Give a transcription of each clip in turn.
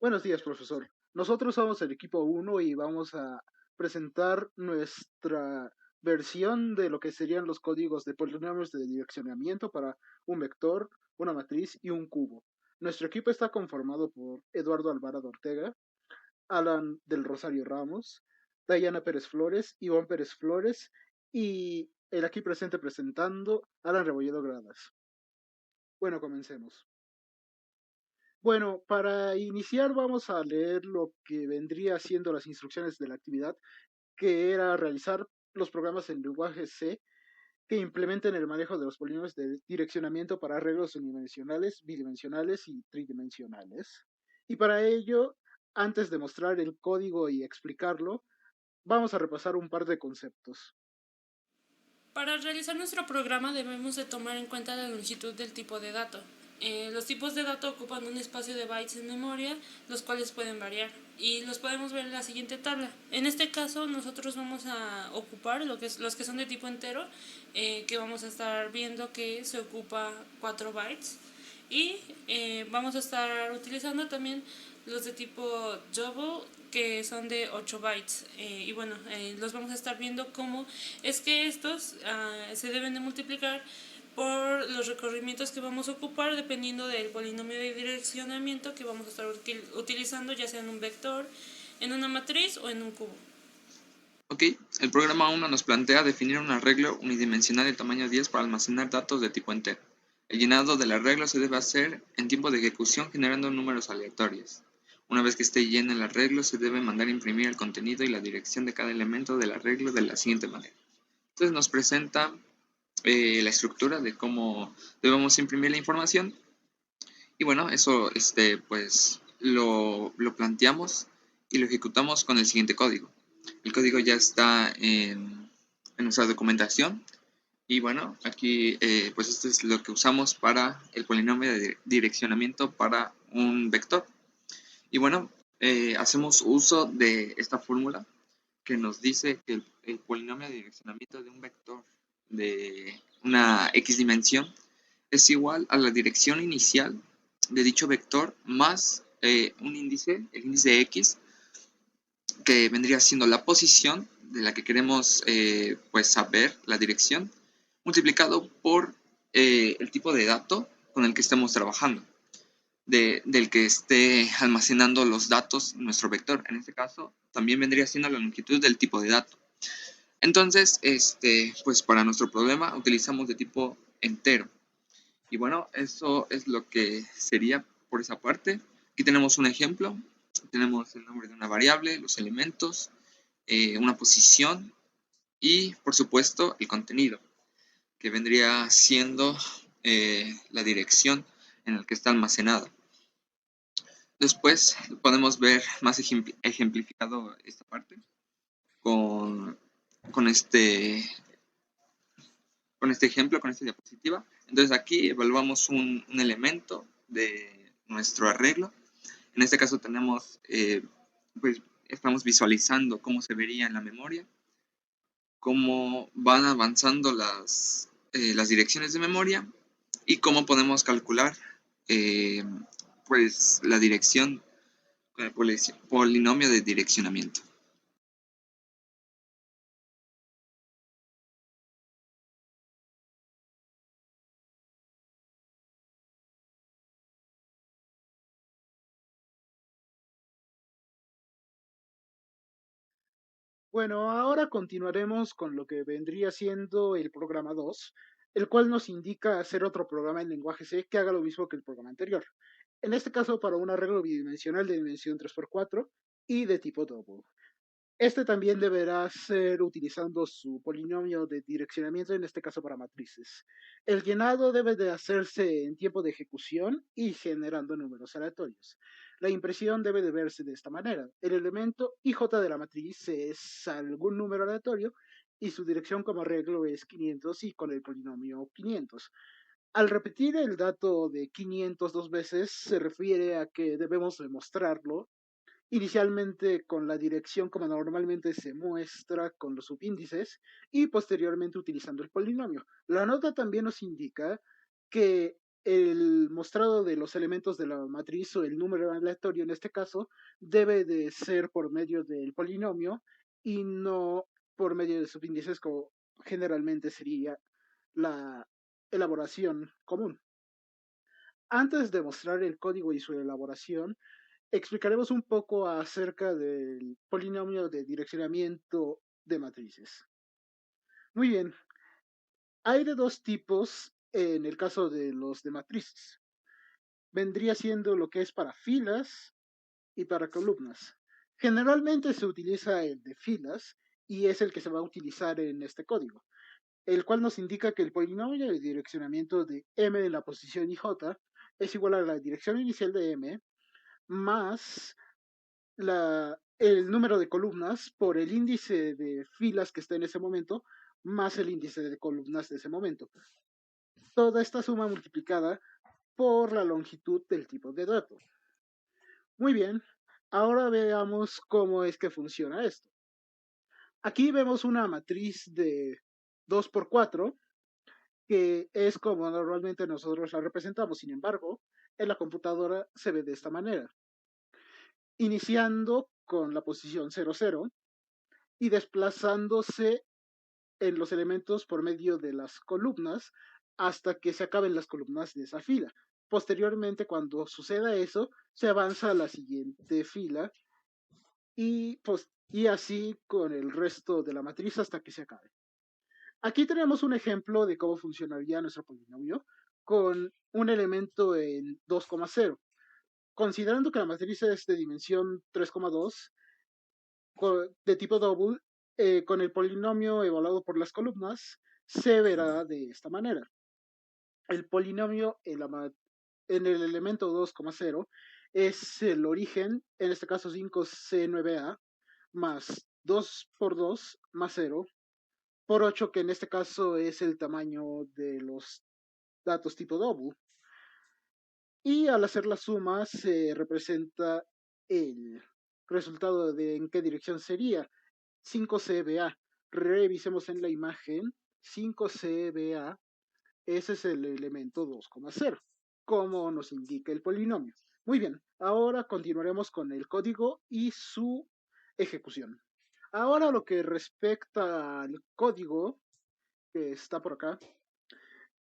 Buenos días, profesor. Nosotros somos el equipo uno y vamos a presentar nuestra versión de lo que serían los códigos de polinomios de direccionamiento para un vector, una matriz y un cubo. Nuestro equipo está conformado por Eduardo Alvarado Ortega, Alan del Rosario Ramos, Dayana Pérez Flores, Iván Pérez Flores y el aquí presente presentando Alan Rebolledo Gradas. Bueno, comencemos. Bueno, para iniciar vamos a leer lo que vendría siendo las instrucciones de la actividad, que era realizar los programas en lenguaje C que implementen el manejo de los polinomios de direccionamiento para arreglos unidimensionales, bidimensionales y tridimensionales. Y para ello, antes de mostrar el código y explicarlo, vamos a repasar un par de conceptos. Para realizar nuestro programa debemos de tomar en cuenta la longitud del tipo de dato. Los tipos de dato ocupan un espacio de bytes en memoria, los cuales pueden variar y los podemos ver en la siguiente tabla. En este caso nosotros vamos a ocupar los que son de tipo entero, que vamos a estar viendo que se ocupa 4 bytes y vamos a estar utilizando también los de tipo double, que son de 8 bytes. Y bueno, los vamos a estar viendo cómo es que estos se deben de multiplicar por los recorrimientos que vamos a ocupar dependiendo del polinomio de direccionamiento que vamos a estar utilizando, ya sea en un vector, en una matriz o en un cubo. Ok, el programa 1 nos plantea definir un arreglo unidimensional de tamaño 10 para almacenar datos de tipo entero. El llenado del arreglo se debe hacer en tiempo de ejecución generando números aleatorios. Una vez que esté lleno el arreglo, se debe mandar a imprimir el contenido y la dirección de cada elemento del arreglo de la siguiente manera. Entonces nos presenta la estructura de cómo debemos imprimir la información. Y bueno, eso pues lo planteamos y lo ejecutamos con el siguiente código. El código ya está en nuestra documentación. Y bueno, aquí pues esto es lo que usamos para el polinomio de direccionamiento para un vector. Y bueno, hacemos uso de esta fórmula que nos dice que el polinomio de direccionamiento de un vector de una x dimensión es igual a la dirección inicial de dicho vector más un índice, el índice x, que vendría siendo la posición de la que queremos pues saber la dirección, multiplicado por el tipo de dato con el que estemos trabajando, del que esté almacenando los datos nuestro vector. En este caso, también vendría siendo la longitud del tipo de dato. Entonces, pues para nuestro problema utilizamos de tipo entero. Y bueno, eso es lo que sería por esa parte. Aquí tenemos un ejemplo. Tenemos el nombre de una variable, los elementos, una posición y, por supuesto, el contenido, que vendría siendo la dirección en la que está almacenada. Después podemos ver más ejemplificado esta parte con, con, este, con este ejemplo, con esta diapositiva. Entonces aquí evaluamos un elemento de nuestro arreglo. En este caso tenemos, pues estamos visualizando cómo se vería en la memoria, cómo van avanzando las direcciones de memoria y cómo podemos calcular eh, pues la dirección con el polinomio de direccionamiento. Bueno, ahora continuaremos con lo que vendría siendo el programa 2, el cual nos indica hacer otro programa en lenguaje C que haga lo mismo que el programa anterior. En este caso, para un arreglo bidimensional de dimensión 3x4 y de tipo double. Este también deberá ser utilizando su polinomio de direccionamiento, en este caso para matrices. El llenado debe de hacerse en tiempo de ejecución y generando números aleatorios. La impresión debe de verse de esta manera. El elemento IJ de la matriz es algún número aleatorio y su dirección como arreglo es 500 y con el polinomio 500. Al repetir el dato de 500 dos veces, se refiere a que debemos demostrarlo inicialmente con la dirección como normalmente se muestra con los subíndices y posteriormente utilizando el polinomio. La nota también nos indica que el mostrado de los elementos de la matriz o el número aleatorio en este caso debe de ser por medio del polinomio y no por medio de subíndices como generalmente sería la elaboración común. Antes de mostrar el código y su elaboración, explicaremos un poco acerca del polinomio de direccionamiento de matrices. Muy bien, hay de dos tipos en el caso de los de matrices. Vendría siendo lo que es para filas y para columnas. Generalmente se utiliza el de filas y es el que se va a utilizar en este código, el cual nos indica que el polinomio de direccionamiento de m de la posición ij es igual a la dirección inicial de m más el número de columnas por el índice de filas que está en ese momento más el índice de columnas de ese momento. Toda esta suma multiplicada por la longitud del tipo de dato. Muy bien, ahora veamos cómo es que funciona esto. Aquí vemos una matriz de 2×4, que es como normalmente nosotros la representamos. Sin embargo, en la computadora se ve de esta manera. Iniciando con la posición 00 y desplazándose en los elementos por medio de las columnas hasta que se acaben las columnas de esa fila. Posteriormente, cuando suceda eso, se avanza a la siguiente fila y así con el resto de la matriz hasta que se acabe. Aquí tenemos un ejemplo de cómo funcionaría nuestro polinomio con un elemento en 2,0. Considerando que la matriz es de dimensión 3,2 de tipo double, con el polinomio evaluado por las columnas, se verá de esta manera. El polinomio en el elemento 2,0 es el origen, en este caso 5C9A, más 2 por 2 más 0, por 8, que en este caso es el tamaño de los datos tipo double. Y al hacer la suma se representa el resultado de en qué dirección sería 5CBA. Revisemos en la imagen 5CBA, ese es el elemento 2,0, como nos indica el polinomio. Muy bien, ahora continuaremos con el código y su ejecución. Ahora lo que respecta al código que está por acá,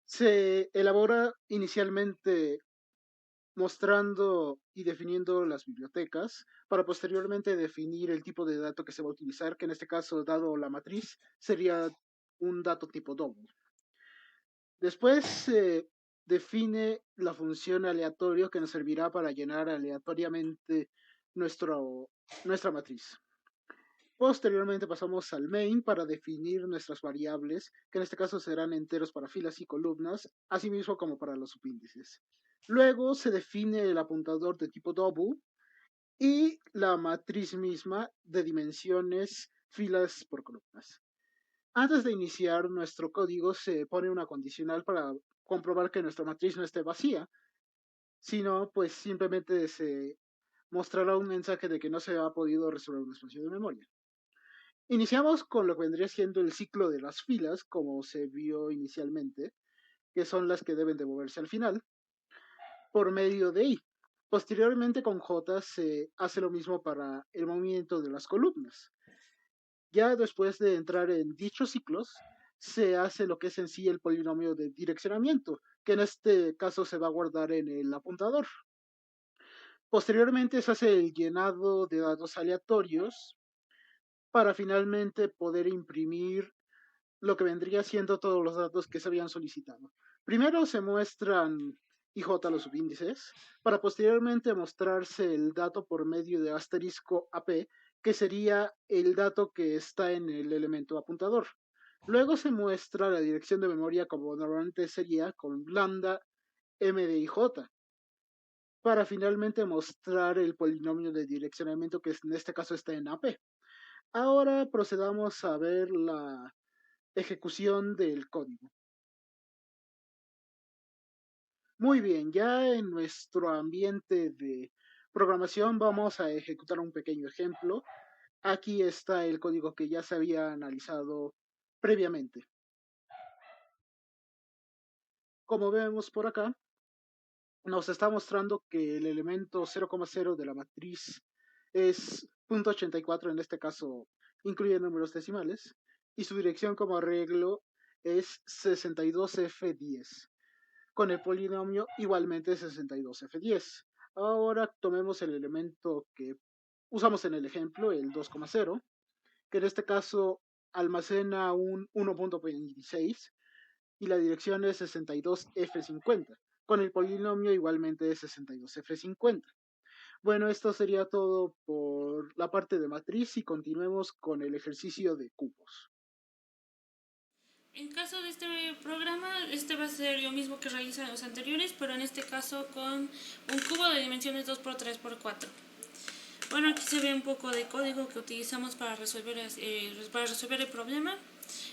se elabora inicialmente mostrando y definiendo las bibliotecas para posteriormente definir el tipo de dato que se va a utilizar, que en este caso, dado la matriz, sería un dato tipo double. Después se define la función aleatorio que nos servirá para llenar aleatoriamente nuestra matriz. Posteriormente pasamos al main para definir nuestras variables, que en este caso serán enteros para filas y columnas, asimismo como para los subíndices. Luego se define el apuntador de tipo double y la matriz misma de dimensiones filas por columnas. Antes de iniciar nuestro código se pone una condicional para comprobar que nuestra matriz no esté vacía, sino pues simplemente se mostrará un mensaje de que no se ha podido resolver un espacio de memoria. Iniciamos con lo que vendría siendo el ciclo de las filas, como se vio inicialmente, que son las que deben de moverse al final, por medio de i. Posteriormente con j se hace lo mismo para el movimiento de las columnas. Ya después de entrar en dichos ciclos, se hace lo que es en sí el polinomio de direccionamiento, que en este caso se va a guardar en el apuntador. Posteriormente se hace el llenado de datos aleatorios para finalmente poder imprimir lo que vendría siendo todos los datos que se habían solicitado. Primero se muestran IJ los subíndices, para posteriormente mostrarse el dato por medio de asterisco AP, que sería el dato que está en el elemento apuntador. Luego se muestra la dirección de memoria como normalmente sería con lambda m de IJ, para finalmente mostrar el polinomio de direccionamiento que en este caso está en AP. Ahora procedamos a ver la ejecución del código. Muy bien, ya en nuestro ambiente de programación vamos a ejecutar un pequeño ejemplo. Aquí está el código que ya se había analizado previamente. Como vemos por acá, nos está mostrando que el elemento 0,0 de la matriz es 0.84, en este caso incluye números decimales, y su dirección como arreglo es 62F10, con el polinomio igualmente 62F10. Ahora tomemos el elemento que usamos en el ejemplo, el 2,0, que en este caso almacena un 1.26 y la dirección es 62F50, con el polinomio igualmente es 62F50. Bueno, esto sería todo por la parte de matriz y continuemos con el ejercicio de cubos. En caso de este programa, este va a ser lo mismo que realizan los anteriores, pero en este caso con un cubo de dimensiones 2x3x4. Bueno, aquí se ve un poco de código que utilizamos para resolver el problema.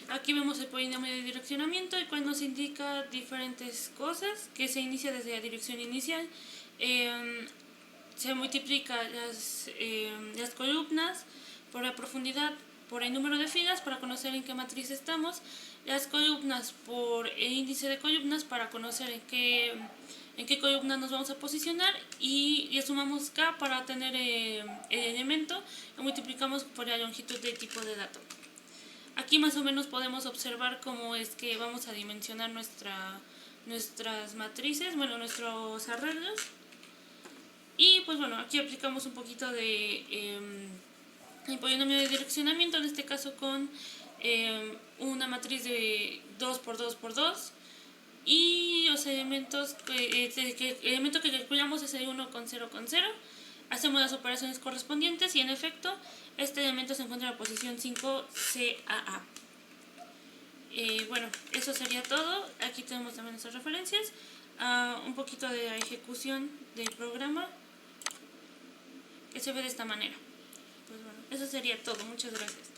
Aquí vemos el polinomio de direccionamiento, el cual nos indica diferentes cosas, que se inicia desde la dirección inicial. Se multiplica las columnas por la profundidad, por el número de filas para conocer en qué matriz estamos, las columnas por el índice de columnas para conocer en qué columna nos vamos a posicionar, y le sumamos K para tener el elemento, lo multiplicamos por la longitud del tipo de dato. Aquí más o menos podemos observar cómo es que vamos a dimensionar nuestras matrices, bueno, nuestros arreglos. Y pues bueno, aquí aplicamos un poquito de el polinomio de direccionamiento, en este caso con una matriz de 2x2x2, y los elementos el elemento que calculamos es el 1,0,0. Hacemos las operaciones correspondientes y en efecto este elemento se encuentra en la posición 5CAA. Bueno, eso sería todo. Aquí tenemos también nuestras referencias, un poquito de la ejecución del programa, que se ve de esta manera. Pues bueno, eso sería todo. Muchas gracias.